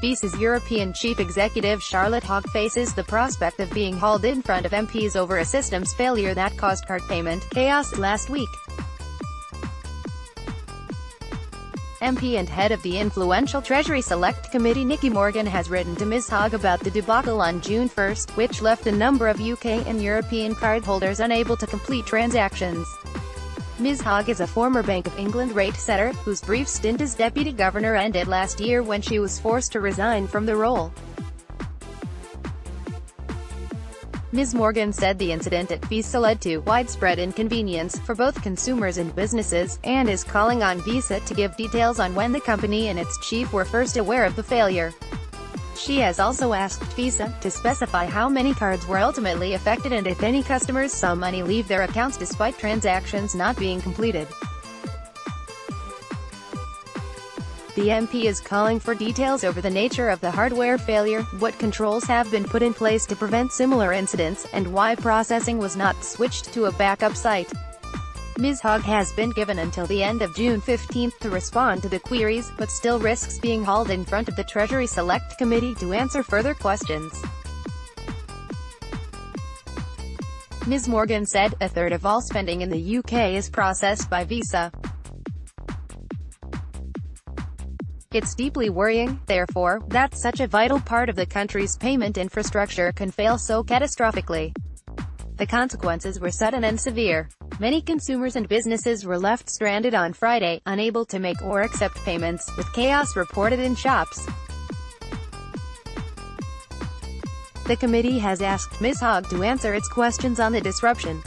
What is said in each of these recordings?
Visa's European chief executive Charlotte Hogg faces the prospect of being hauled in front of MPs over a systems failure that caused card payment chaos last week. MP and head of the influential Treasury Select Committee Nicky has written to Ms Hogg about the debacle on June 1, which left a number of UK and European cardholders unable to complete transactions. Ms Hogg is a former Bank of England rate setter, whose brief stint as deputy governor ended last year when she was forced to resign from the role. Ms Morgan said the incident at Visa led to widespread inconvenience for both consumers and businesses, and is calling on Visa to give details on when the company and its chief were first aware of the failure. She has also asked Visa to specify how many cards were ultimately affected and if any customers saw money leave their accounts despite transactions not being completed. The MP is calling for details over the nature of the hardware failure, what controls have been put in place to prevent similar incidents, and why processing was not switched to a backup site. Ms Hogg has been given until the end of June 15 to respond to the queries, but still risks being hauled in front of the Treasury Select Committee to answer further questions. Ms Morgan said, "A third of all spending in the UK is processed by Visa. It's deeply worrying, therefore, that such a vital part of the country's payment infrastructure can fail so catastrophically. The consequences were sudden and severe. Many consumers and businesses were left stranded on Friday, unable to make or accept payments, with chaos reported in shops." The committee has asked Ms Hogg to answer its questions on the disruption.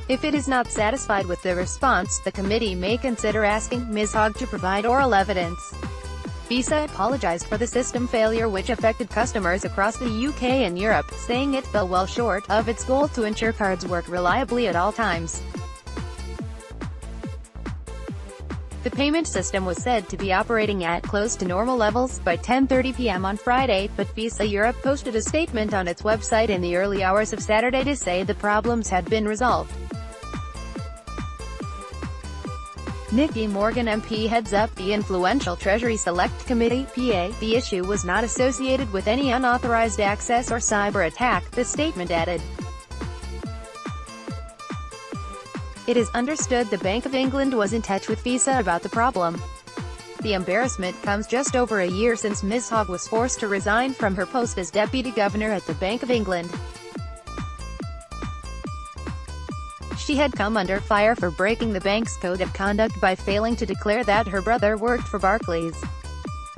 If it is not satisfied with the response, the committee may consider asking Ms Hogg to provide oral evidence. Visa apologized for the system failure which affected customers across the UK and Europe, saying it fell well short of its goal to ensure cards work reliably at all times. The payment system was said to be operating at close to normal levels by 10:30 p.m. on Friday, but Visa Europe posted a statement on its website in the early hours of Saturday to say the problems had been resolved. Nicky MP heads up the influential Treasury Select Committee (PA). The issue was not associated with any unauthorized access or cyber attack, the statement added. It is understood the Bank of England was in touch with Visa about the problem. The embarrassment comes just over a year since Ms Hogg was forced to resign from her post as deputy governor at the Bank of England. She had come under fire for breaking the bank's code of conduct by failing to declare that her brother worked for Barclays.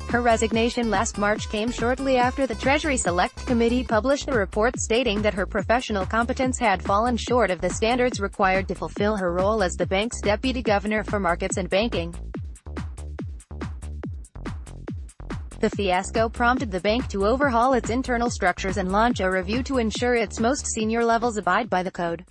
Her resignation last March came shortly after the Treasury Select Committee published a report stating that her professional competence had fallen short of the standards required to fulfill her role as the bank's deputy governor for markets and banking. The fiasco prompted the bank to overhaul its internal structures and launch a review to ensure its most senior levels abide by the code.